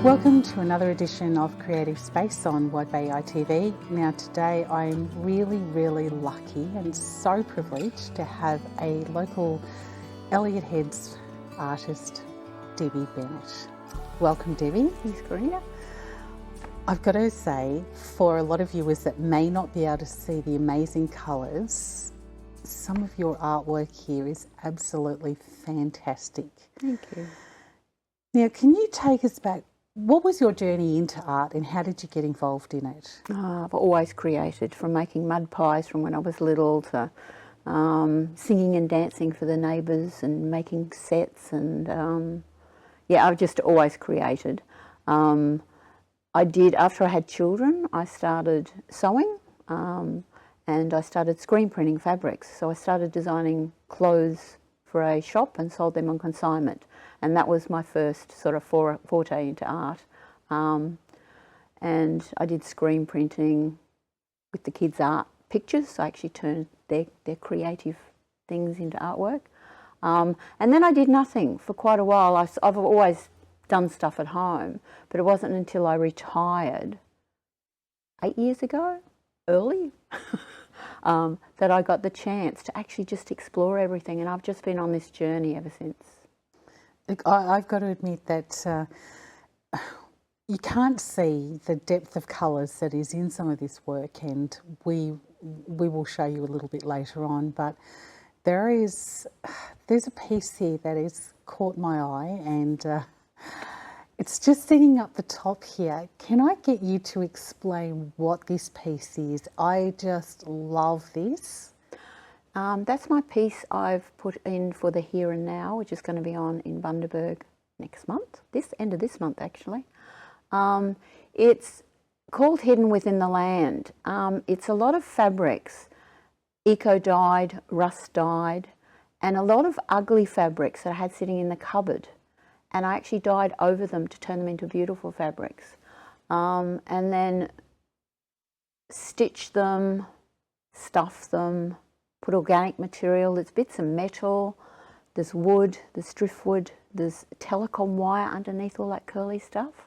Welcome to another edition of Creative Space on Wide Bay ITV. Now today I'm really lucky and so privileged to have a local Elliot Heads artist, Debbie Bennett. Welcome Debbie. Thanks Karina. I've got to say, for a lot of viewers that may not be able to see the amazing colours, some of your artwork here is absolutely fantastic. Thank you. Now can you take us back? What was your journey into art and how did you get involved in it? I've always created, from making mud pies from when I was little to singing and dancing for the neighbours and making sets, and yeah, I've just always created. I did, after I had children, I started sewing and I started screen printing fabrics. So I started designing clothes for a shop and sold them on consignment. And that was my first sort of forte into art. And I did screen printing with the kids' art pictures. So I actually turned their creative things into artwork. And then I did nothing for quite a while. I've always done stuff at home, but it wasn't until I retired 8 years ago, early, that I got the chance to actually just explore everything. And I've just been on this journey ever since. I've got to admit that you can't see the depth of colours that is in some of this work, and we will show you a little bit later on, but there's a piece here that has caught my eye, and it's just sitting up the top here. Can I get you to explain what this piece is? I just love this. That's my piece I've put in for the Here and Now, which is going to be on in Bundaberg next month, end of this month actually. It's called Hidden Within the Land. It's a lot of fabrics, eco-dyed, rust-dyed, and a lot of ugly fabrics that I had sitting in the cupboard. And I actually dyed over them to turn them into beautiful fabrics. And then stitched them, stuffed them, put organic material, there's bits of metal, there's wood, there's driftwood, there's telecom wire underneath all that curly stuff.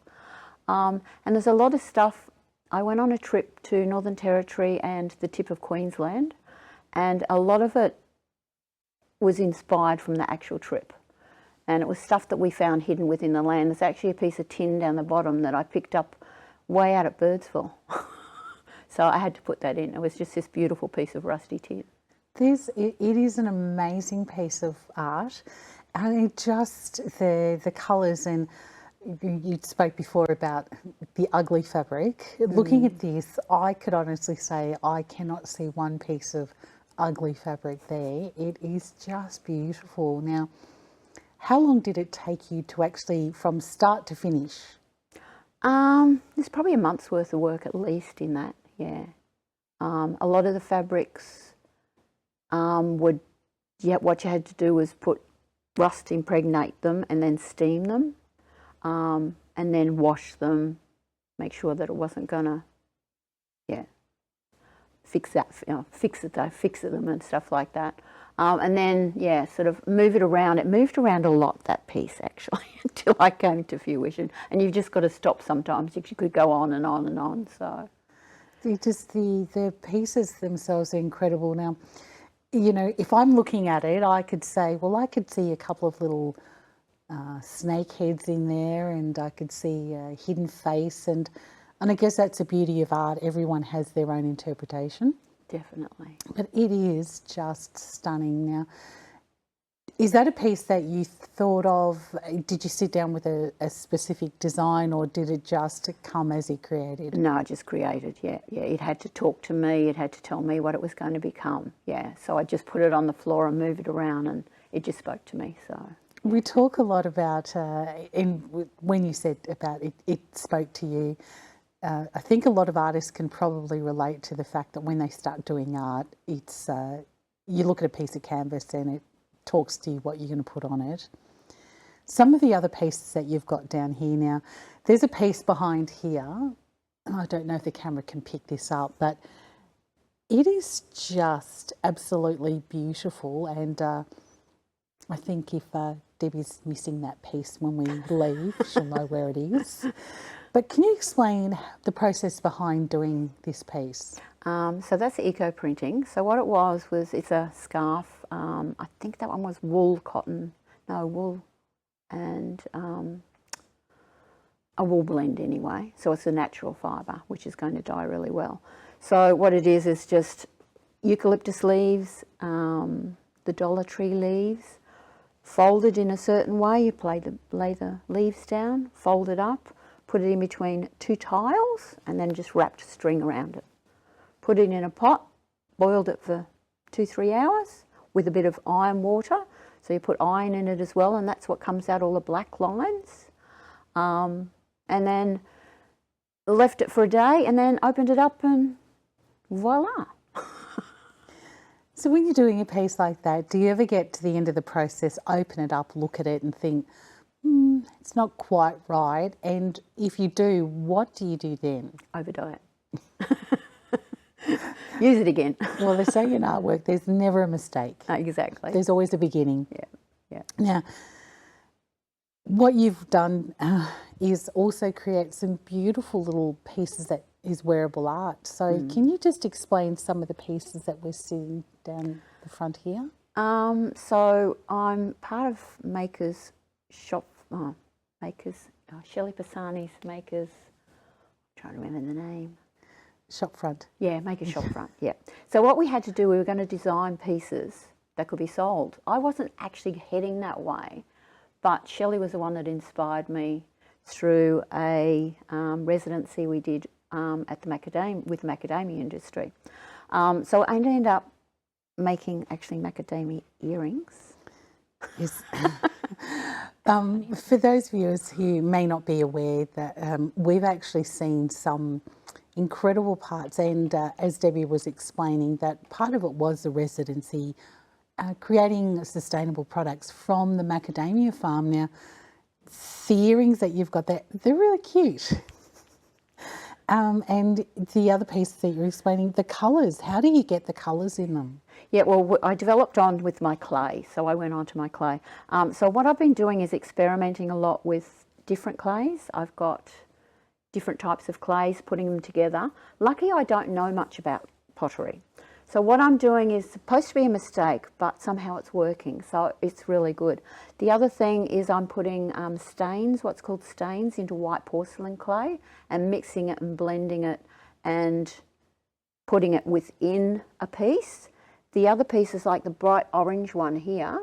And there's a lot of stuff. I went on a trip to Northern Territory and the tip of Queensland, and a lot of it was inspired from the actual trip. And it was stuff that we found hidden within the land. There's actually a piece of tin down the bottom that I picked up way out at Birdsville. So I had to put that in. It was just this beautiful piece of rusty tin. It is an amazing piece of art, and it just the colours, and you spoke before about the ugly fabric. Looking at this, I could honestly say I cannot see one piece of ugly fabric there. It is just beautiful. Now, how long did it take you to actually, from start to finish? There's probably a month's worth of work at least in that, yeah. A lot of the fabrics what you had to do was put rust, impregnate them, and then steam them, and then wash them, make sure that it wasn't gonna, fix them and stuff like that. And then, sort of move it around. It moved around a lot, that piece, actually, until I came to fruition. And you've just got to stop sometimes. You could go on and on and on, so. The pieces themselves are incredible. Now, you know, if I'm looking at it, I could say, well, I could see a couple of little snake heads in there, and I could see a hidden face, and I guess that's the beauty of art. Everyone has their own interpretation. Definitely. But it is just stunning. Now, is that a piece that you thought of? Did you sit down with a specific design, or did it just come as it created? No, I just created, yeah. It had to talk to me, it had to tell me what it was going to become, yeah. So I just put it on the floor and moved it around, and it just spoke to me, so. We talk a lot about, when you said about it spoke to you, I think a lot of artists can probably relate to the fact that when they start doing art, it's you look at a piece of canvas and it talks to you what you're going to put on it. Some of the other pieces that you've got down here now, there's a piece behind here. I don't know if the camera can pick this up, but it is just absolutely beautiful. And I think if Debbie's missing that piece when we leave. She'll know where it is. But can you explain the process behind doing this piece? So that's eco printing. So what it was it's a scarf. I think that one was wool and a wool blend anyway. So it's a natural fibre, which is going to dye really well. So what it is just eucalyptus leaves, the Dollar Tree leaves, folded in a certain way. You lay the leaves down, fold it up, put it in between 2 tiles, and then just wrapped string around it. Put it in a pot, boiled it for 2-3 hours with a bit of iron water. So you put iron in it as well, and that's what comes out all the black lines. And then left it for a day, and then opened it up, and voila. So when you're doing a piece like that, do you ever get to the end of the process, open it up, look at it and think, it's not quite right? And if you do, what do you do then? Overdye it. Use it again. Well, they say in artwork, there's never a mistake. Exactly. There's always a beginning. Yeah. Now, what you've done is also create some beautiful little pieces that is wearable art. So can you just explain some of the pieces that we're seeing down the front here? So I'm part of Makers Shop, Shelley Pisani's Makers, I'm trying to remember the name. Shopfront. Yeah, Makers Shopfront, yeah. So what we had to do, we were going to design pieces that could be sold. I wasn't actually heading that way, but Shelley was the one that inspired me through a residency we did at the with the macadamia industry. So I ended up making actually macadamia earrings. Yes. For those viewers who may not be aware that we've actually seen some incredible parts, and as Debbie was explaining, that part of it was the residency, creating sustainable products from the macadamia farm. Now, the earrings that you've got there, they're really cute. And the other piece that you're explaining, the colours, how do you get the colours in them? Yeah, well, I developed on with my clay, so I went on to my clay. So what I've been doing is experimenting a lot with different clays. I've got different types of clays, putting them together. Lucky I don't know much about pottery. So what I'm doing is supposed to be a mistake, but somehow it's working, so it's really good. The other thing is I'm putting stains, what's called stains, into white porcelain clay and mixing it and blending it and putting it within a piece. The other piece is like the bright orange one here.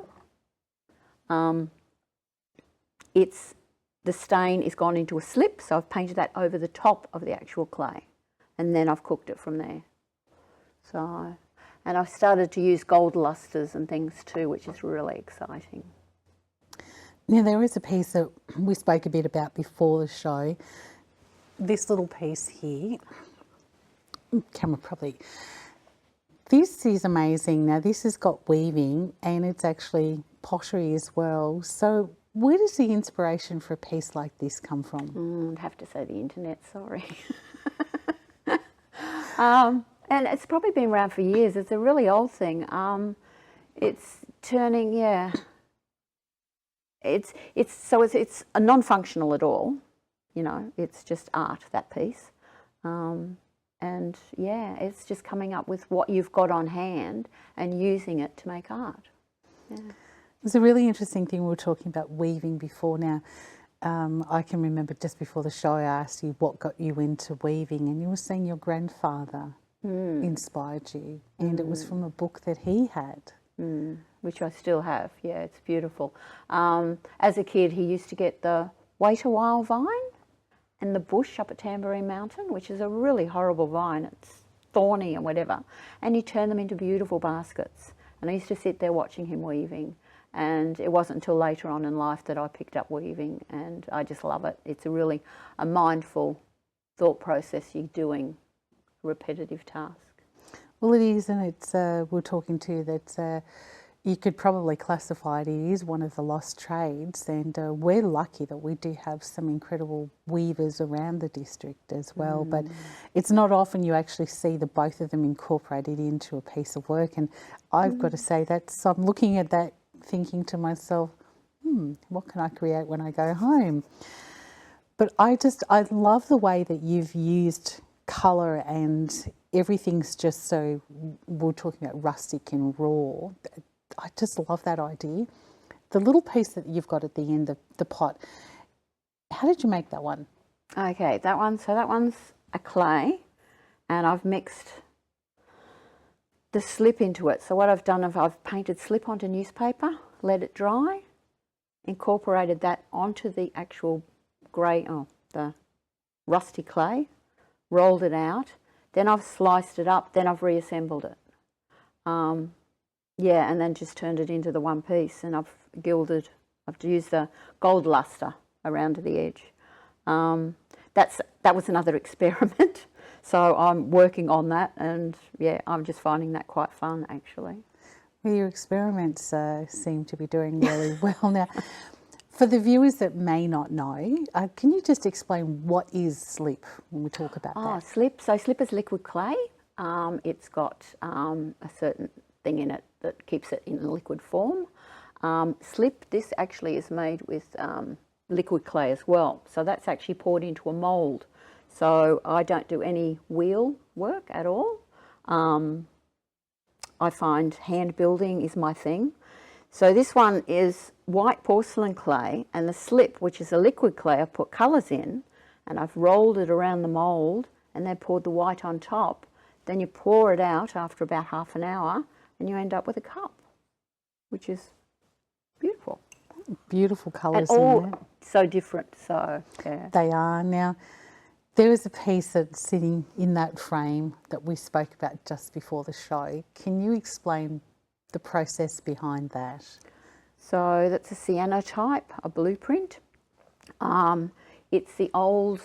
The stain is gone into a slip, so I've painted that over the top of the actual clay, and then I've cooked it from there. So, and I've started to use gold lustres and things too, which is really exciting. Now, there is a piece that we spoke a bit about before the show. This little piece here, camera probably. This is amazing. Now, this has got weaving and it's actually pottery as well. So where does the inspiration for a piece like this come from? I'd have to say the internet, sorry. And it's probably been around for years. It's a really old thing. It's turning, yeah. It's a non-functional at all, you know. It's just art, that piece. And yeah, it's just coming up with what you've got on hand and using it to make art. Yeah. It's a really interesting thing. We were talking about weaving before. Now, I can remember just before the show I asked you what got you into weaving, and you were saying your grandfather inspired you, and it was from a book that he had. Which I still have. Yeah, it's beautiful. As a kid, he used to get the wait a while vine and the bush up at Tamborine Mountain, which is a really horrible vine. It's thorny and whatever. And he'd turn them into beautiful baskets. And I used to sit there watching him weaving. And it wasn't until later on in life that I picked up weaving, and I just love it. It's a really a mindful thought process you're doing, a repetitive task. Well, it is, and it's, we're talking to you that you could probably classify it. It is one of the lost trades, and we're lucky that we do have some incredible weavers around the district as well. But it's not often you actually see the both of them incorporated into a piece of work. And I've got to say that, so I'm looking at that thinking to myself, what can I create when I go home? But I love the way that you've used colour and everything's just so, we're talking about rustic and raw. I just love that idea. The little piece that you've got at the end of the pot, how did you make that one? Okay, that one's a clay, and I've mixed the slip into it. So what I've done is I've painted slip onto newspaper, let it dry, incorporated that onto the actual the rusty clay, rolled it out, then I've sliced it up, then I've reassembled it. Yeah, and then just turned it into the one piece, and I've used the gold luster around to the edge. That was another experiment, so I'm working on that, and yeah, I'm just finding that quite fun actually. Well, your experiments seem to be doing really well now. For the viewers that may not know, can you just explain what is slip when we talk about that? Slip. So slip is liquid clay. It's got a certain thing in it that keeps it in liquid form. Slip, this actually is made with liquid clay as well. So that's actually poured into a mould. So I don't do any wheel work at all. I find hand building is my thing. So this one is white porcelain clay, and the slip, which is a liquid clay, I've put colours in, and I've rolled it around the mould, and then poured the white on top. Then you pour it out after about half an hour, and you end up with a cup, which is beautiful. Beautiful colours and all in there. So different, so yeah. They are. Now, there is a piece that's sitting in that frame that we spoke about just before the show. Can you explain the process behind that? So that's a cyanotype, a blueprint. It's the old,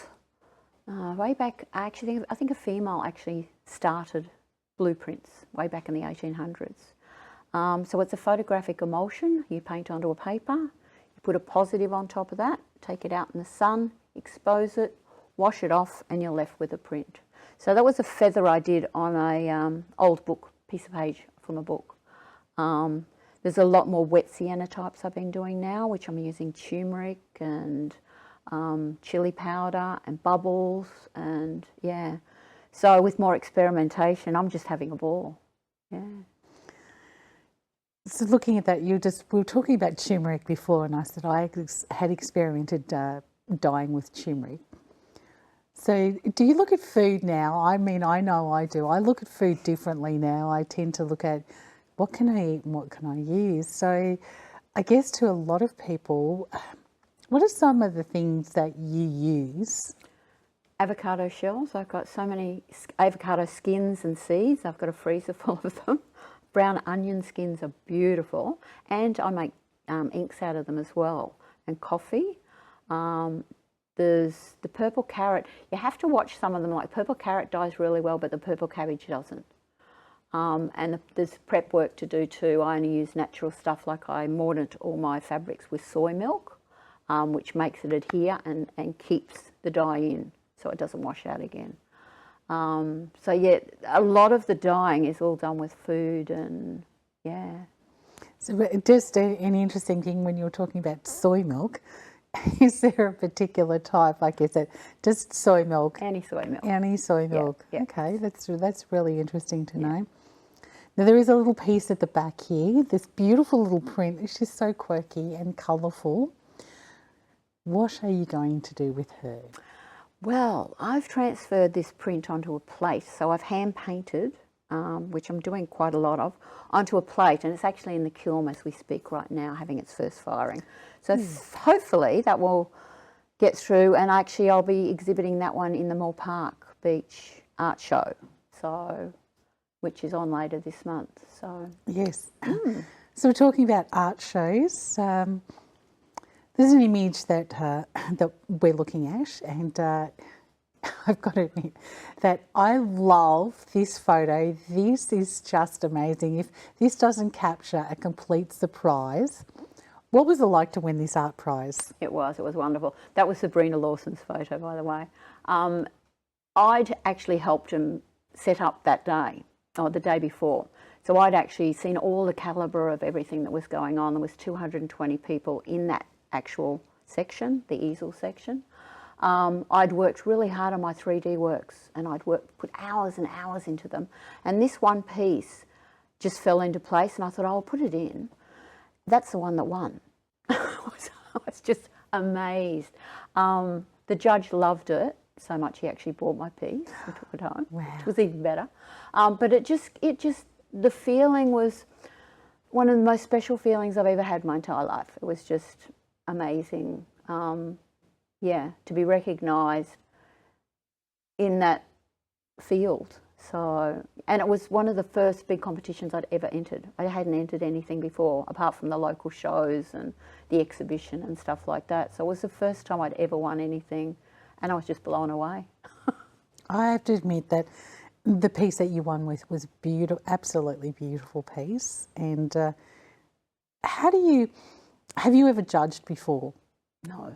way back, I think a female actually started blueprints way back in the 1800s. So it's a photographic emulsion. You paint onto a paper, you put a positive on top of that, take it out in the sun, expose it, wash it off, and you're left with a print. So that was a feather I did on a old book, piece of page from a book. There's a lot more wet cyanotypes I've been doing now, which I'm using turmeric and chili powder and bubbles, and yeah. So with more experimentation, I'm just having a ball. Yeah. So looking at that, we were talking about turmeric before, and I said I had experimented dyeing with turmeric. So do you look at food now? I mean, I know I do. I look at food differently now. I tend to look at what can I eat and what can I use? So I guess to a lot of people, what are some of the things that you use? Avocado shells. I've got so many avocado skins and seeds. I've got a freezer full of them. Brown onion skins are beautiful. And I make inks out of them as well. And coffee. There's the purple carrot. You have to watch some of them, like purple carrot dyes really well, but the purple cabbage doesn't. And there's prep work to do too. I only use natural stuff, like I mordant all my fabrics with soy milk, which makes it adhere and keeps the dye in so it doesn't wash out again. So yeah, a lot of the dyeing is all done with food, and yeah. So just an interesting thing when you were talking about soy milk, is there a particular type, like is it just soy milk? Any soy milk. Any soy milk. Yeah. Okay, that's really interesting to know. Now there is a little piece at the back here, this beautiful little print. It's just so quirky and colourful. What are you going to do with her? Well, I've transferred this print onto a plate. So I've hand painted, which I'm doing quite a lot of, onto a plate, and it's actually in the kiln as we speak right now, having its first firing. So hopefully that will get through, and actually I'll be exhibiting that one in the Moore Park Beach Art Show, so which is on later this month. So yes. So we're talking about art shows. There's an image that that we're looking at, and I've got to admit that I love this photo. This is just amazing. If this doesn't capture a complete surprise, what was it like to win this art prize? It was wonderful. That was Sabrina Lawson's photo, by the way. I'd actually helped him set up that day, or the day before. So I'd actually seen all the calibre of everything that was going on. There was 220 people in that actual section, the easel section. I'd worked really hard on my 3D works, and put hours and hours into them. And this one piece just fell into place, and I thought, I'll put it in. That's the one that won. I was just amazed. The judge loved it so much he actually bought my piece and took it home, which was even better. But the feeling was one of the most special feelings I've ever had my entire life. It was just amazing, to be recognised in that field. So, and it was one of the first big competitions I'd ever entered. I hadn't entered anything before, apart from the local shows and the exhibition and stuff like that. So it was the first time I'd ever won anything, and I was just blown away. I have to admit that the piece that you won with was beautiful, absolutely beautiful piece. And have you ever judged before? No.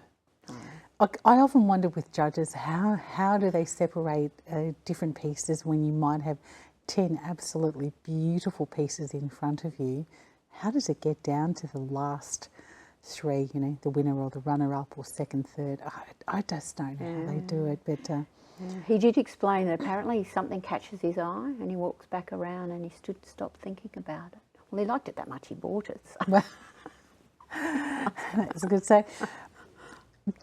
I often wonder with judges, how do they separate different pieces when you might have 10 absolutely beautiful pieces in front of you? How does it get down to the last three, the winner or the runner-up or second, third? I just don't know how they do it. But he did explain that apparently something catches his eye and he walks back around and he stopped thinking about it. Well, he liked it that much, he bought it. So. That's good. So,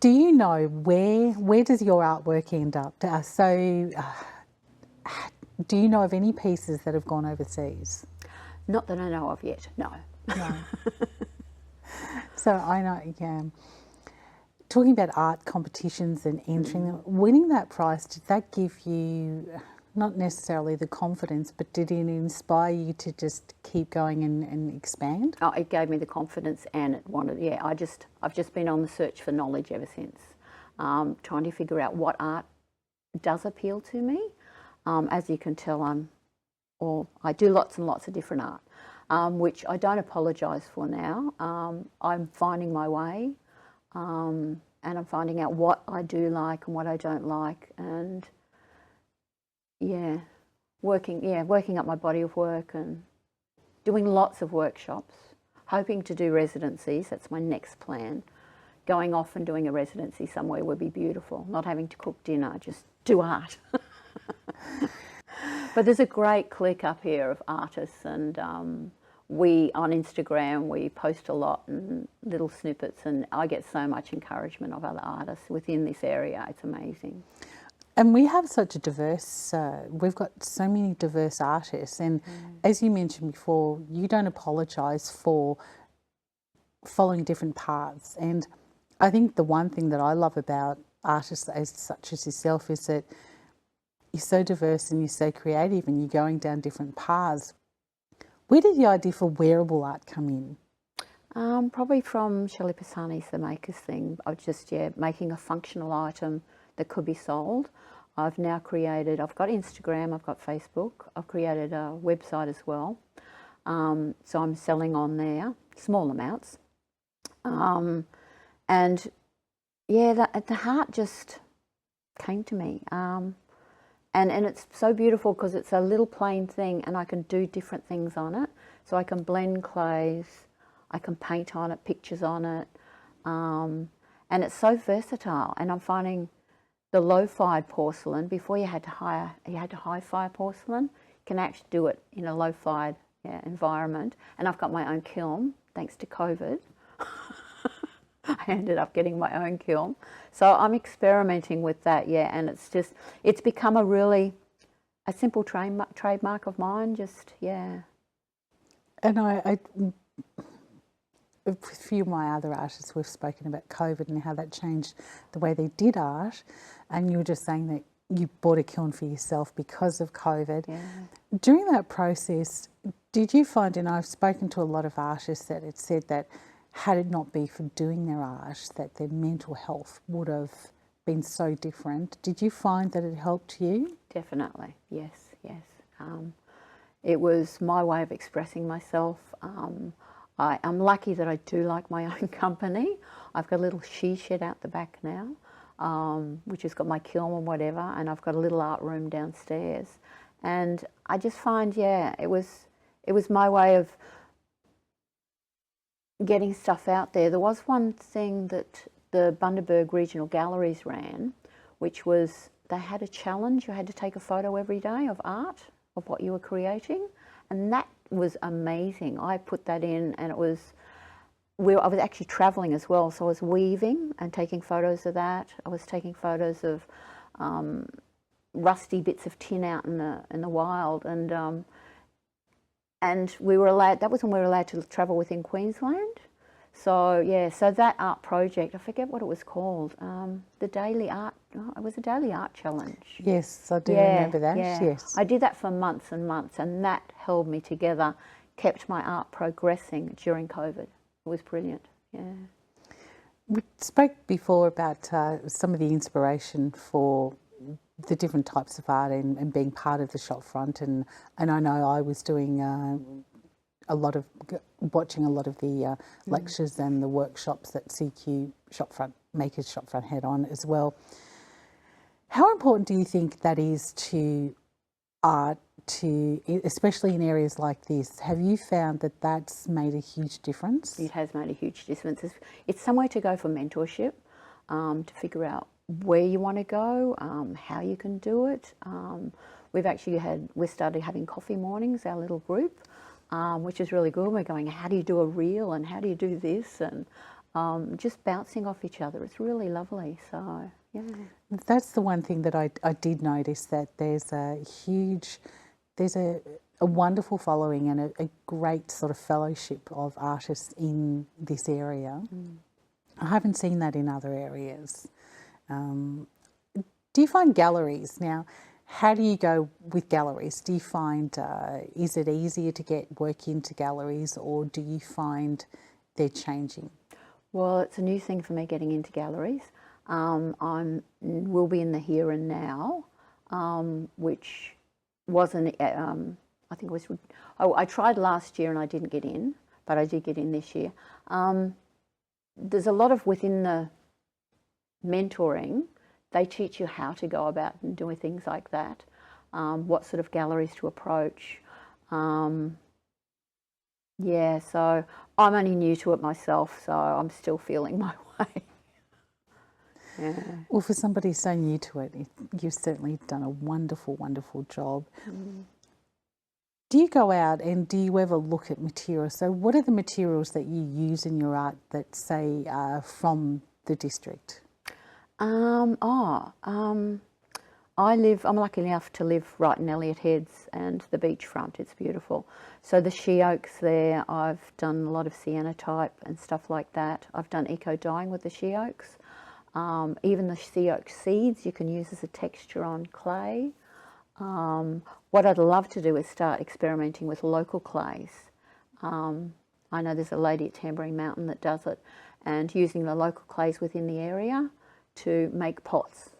do you know where does your artwork end up? Do you know of any pieces that have gone overseas? Not that I know of yet, no. No. So I know, talking about art competitions and entering them, winning that prize, did that give you not necessarily the confidence, but did it inspire you to just keep going and expand? Oh, it gave me the confidence, and I've just been on the search for knowledge ever since, trying to figure out what art does appeal to me. As you can tell, I do lots and lots of different art, which I don't apologise for now. I'm finding my way, and I'm finding out what I do like and what I don't like, and working up my body of work and doing lots of workshops, hoping to do residencies. That's my next plan. Going off and doing a residency somewhere would be beautiful. Not having to cook dinner, just do art. But there's a great clique up here of artists, and we on Instagram we post a lot and little snippets, and I get so much encouragement of other artists within this area. It's amazing. And we have such a diverse, we've got so many diverse artists, and as you mentioned before, you don't apologise for following different paths. And I think the one thing that I love about artists such as yourself is that you're so diverse and you're so creative and you're going down different paths. Where did the idea for wearable art come in? Probably from Shelley Pisani's The Makers thing. I was just making a functional item that could be sold. I've now created, I've got Instagram, I've got Facebook, I've created a website as well. So I'm selling on there, small amounts. And the heart just came to me. And it's so beautiful because it's a little plain thing and I can do different things on it. So I can blend clays, I can paint on it, pictures on it. And it's so versatile, and I'm finding the low-fired porcelain, before you had to high-fire porcelain, you can actually do it in a low-fired environment. And I've got my own kiln, thanks to COVID. I ended up getting my own kiln. So I'm experimenting with that, and it's become a simple trademark of mine, And a few of my other artists, we've spoken about COVID and how that changed the way they did art, and you were just saying that you bought a kiln for yourself because of COVID. Yeah. During that process, did you find, and I've spoken to a lot of artists that it said that had it not been for doing their art, that their mental health would have been so different. Did you find that it helped you? Definitely, yes. It was my way of expressing myself. I'm lucky that I do like my own company. I've got a little she shed out the back now, which has got my kiln and whatever, and I've got a little art room downstairs. And I just find, it it was my way of getting stuff out there. There was one thing that the Bundaberg Regional Galleries ran, which was they had a challenge. You had to take a photo every day of art, of what you were creating, and that was amazing. I put that in, and it was, I was actually travelling as well, so I was weaving and taking photos of that. I was taking photos of rusty bits of tin out in the wild, and we were allowed. That was when we were allowed to travel within Queensland. So yeah, so that art project, I forget what it was called. The daily art. Oh, it was a daily art challenge. Yes, I do remember that. Yeah. Yes, I did that for months and months, and that held me together, kept my art progressing during COVID. It was brilliant. Yeah. we spoke before about some of the inspiration for the different types of art and being part of the shop front, and I know I was doing watching a lot of the lectures and the workshops that CQ Shopfront Makers Shopfront had on as well. How important do you think that is to art, especially in areas like this? Have you found that that's made a huge difference? It has made a huge difference. It's somewhere to go for mentorship, to figure out where you want to go, how you can do it. We started having coffee mornings, our little group, which is really good. We're going, how do you do a reel and how do you do this? And just bouncing off each other. It's really lovely. So, yeah. That's the one thing that I did notice, that there's a wonderful following and a great sort of fellowship of artists in this area. I haven't seen that in other areas. Do you find galleries now? How do you go with galleries? Do you find, is it easier to get work into galleries, or do you find they're changing? Well, it's a new thing for me getting into galleries. Will be in the here and now, which wasn't, I think it was, I tried last year and I didn't get in, but I did get in this year. There's a lot of, within the mentoring, they teach you how to go about and doing things like that, what sort of galleries to approach. Yeah, so I'm only new to it myself, so I'm still feeling my way. Yeah. Well, for somebody so new to it, you've certainly done a wonderful, wonderful job. Do you go out and do you ever look at materials? So what are the materials that you use in your art that, say, are from the district? I'm lucky enough to live right in Elliot Heads and the beachfront. It's beautiful. So the she oaks there, I've done a lot of sienna type and stuff like that. I've done eco dyeing with the she oaks. Even the she oak seeds you can use as a texture on clay. What I'd love to do is start experimenting with local clays. I know there's a lady at Tambourine Mountain that does it, and using the local clays within the area to make pots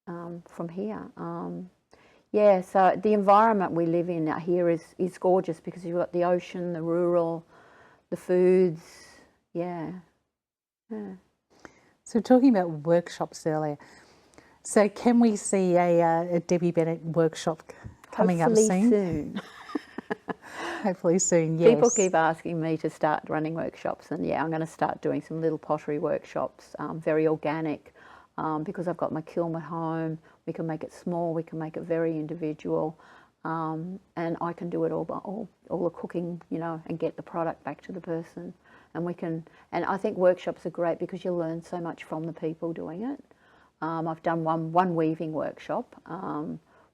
from here. Yeah, so the environment we live in out here is gorgeous, because you've got the ocean, the rural, the foods, yeah. So talking about workshops earlier, so can we see a Debbie Bennett workshop coming up soon? Hopefully soon, yes. People keep asking me to start running workshops, and yeah, I'm going to start doing some little pottery workshops, very organic, because I've got my kiln at home. We can make it small, we can make it very individual, and I can do it all the cooking, you know, and get the product back to the person. And I think workshops are great because you learn so much from the people doing it. I've done one weaving workshop,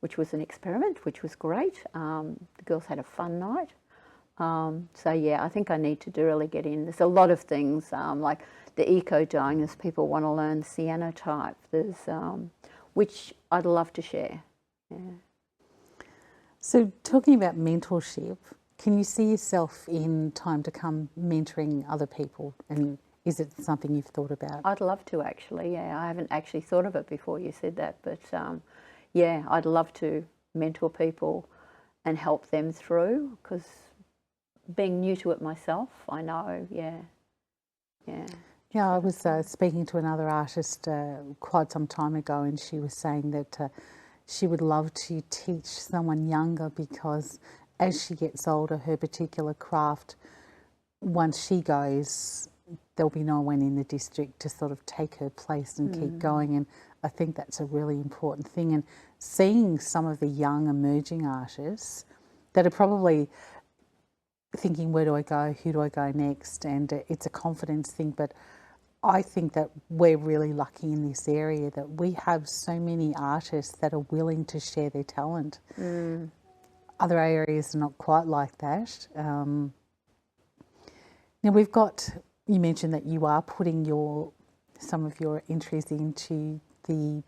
which was an experiment, which was great. The girls had a fun night. So yeah, I think I need to really get in. There's a lot of things, like the eco dyeing, as people want to learn sienna type. There's, which I'd love to share. Yeah. So talking about mentorship, can you see yourself in time to come mentoring other people, and is it something you've thought about? I'd love to, actually, yeah. I haven't actually thought of it before you said that, but yeah, I'd love to mentor people and help them through, because being new to it myself, I know, yeah. Yeah, I was speaking to another artist quite some time ago, and she was saying that she would love to teach someone younger, because as she gets older, her particular craft, once she goes, there'll be no one in the district to sort of take her place and keep going. And I think that's a really important thing. And seeing some of the young emerging artists that are probably thinking, where do I go? Who do I go next? And it's a confidence thing. But I think that we're really lucky in this area that we have so many artists that are willing to share their talent. Other areas are not quite like that. Now we've got, you mentioned that you are putting some of your entries into the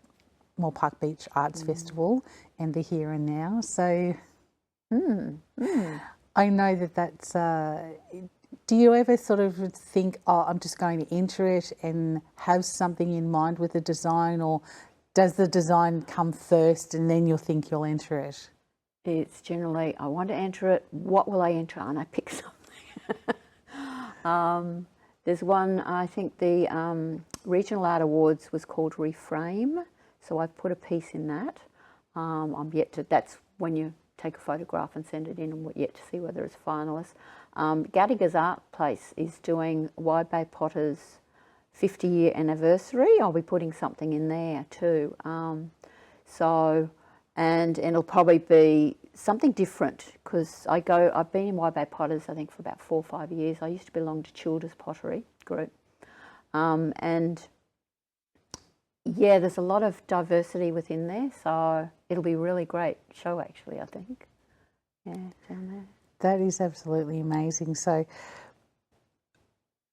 Moore Park Beach Arts Festival and the Here and Now. So I know that's, do you ever sort of think, oh, I'm just going to enter it and have something in mind with the design, or does the design come first and then you'll think you'll enter it? It's generally, I want to enter it, what will I enter? And I pick something. There's one, I think the Regional Art Awards was called Reframe, so I've put a piece in that. I'm yet to, that's when you take a photograph and send it in, and we're yet to see whether it's finalist. Gadiga's Art Place is doing Wide Bay Potters' 50-year anniversary. I'll be putting something in there too. And it'll probably be something different, because I've been in Wide Bay Potters I think for about 4 or 5 years. I used to belong to Childers Pottery Group. And yeah, there's a lot of diversity within there, so it'll be a really great show actually, I think. Yeah, down there. That is absolutely amazing. So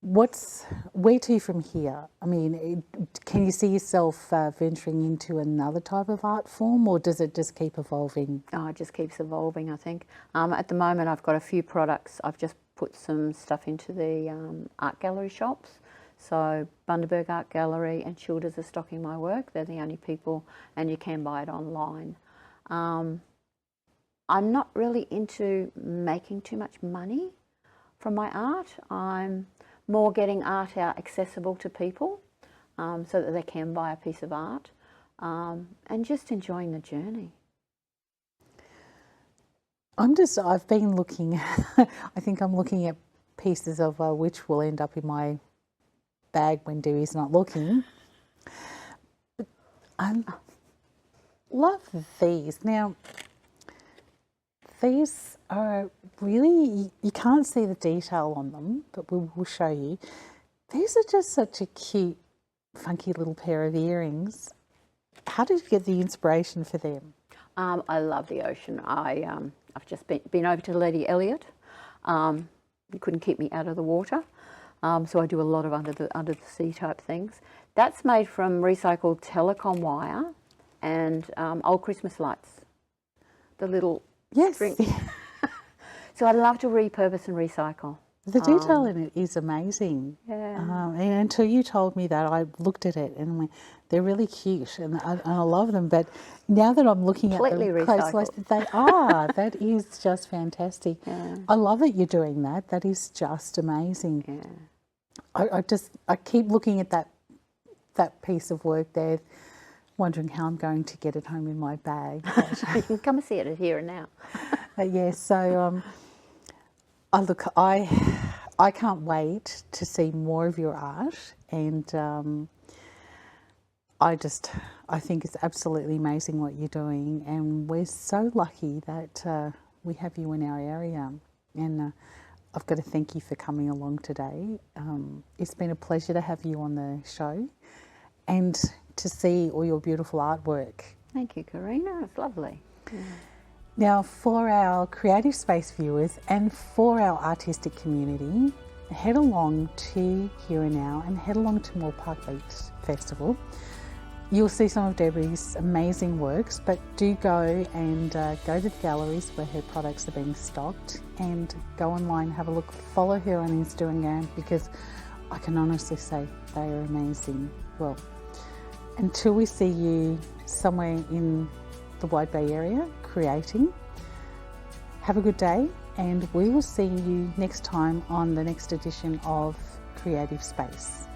where to from here? I mean, can you see yourself venturing into another type of art form, or does it just keep evolving? Oh, it just keeps evolving, I think. At the moment, I've got a few products. I've just put some stuff into the art gallery shops. So Bundaberg Art Gallery and Childers are stocking my work. They're the only people, and you can buy it online. I'm not really into making too much money from my art. I'm more getting art out accessible to people, so that they can buy a piece of art, and just enjoying the journey. I've been looking, I think I'm looking at pieces of which will end up in my bag when Dewey's not looking. But I love these. Now, these are really, you can't see the detail on them, but we will show you. These are just such a cute, funky little pair of earrings. How did you get the inspiration for them? I love the ocean. I've just been over to Lady Elliot. You couldn't keep me out of the water, so I do a lot of under the sea type things. That's made from recycled telecom wire and old Christmas lights. The little string. So I love to repurpose and recycle. The detail in it is amazing. Yeah. And until you told me that, I looked at it and I went, they're really cute and I love them. But now that I'm looking Completely at them closely, they are. That is just fantastic. Yeah. I love that you're doing that. That is just amazing. Yeah. I keep looking at that piece of work there, wondering how I'm going to get it home in my bag. You can come and see it here and now. Yeah, so I can't wait to see more of your art, and I think it's absolutely amazing what you're doing, and we're so lucky that we have you in our area, and I've got to thank you for coming along today. It's been a pleasure to have you on the show and to see all your beautiful artwork. Thank you, Karina. It's lovely. Yeah. Now, for our creative space viewers and for our artistic community, head along to Here and Now and head along to Moore Park Beach Festival. You'll see some of Deborah's amazing works, but do go and go to the galleries where her products are being stocked, and go online, have a look, follow her on Instagram, because I can honestly say they are amazing. Well, until we see you somewhere in the Wide Bay area creating, have a good day, and we will see you next time on the next edition of Creative Space.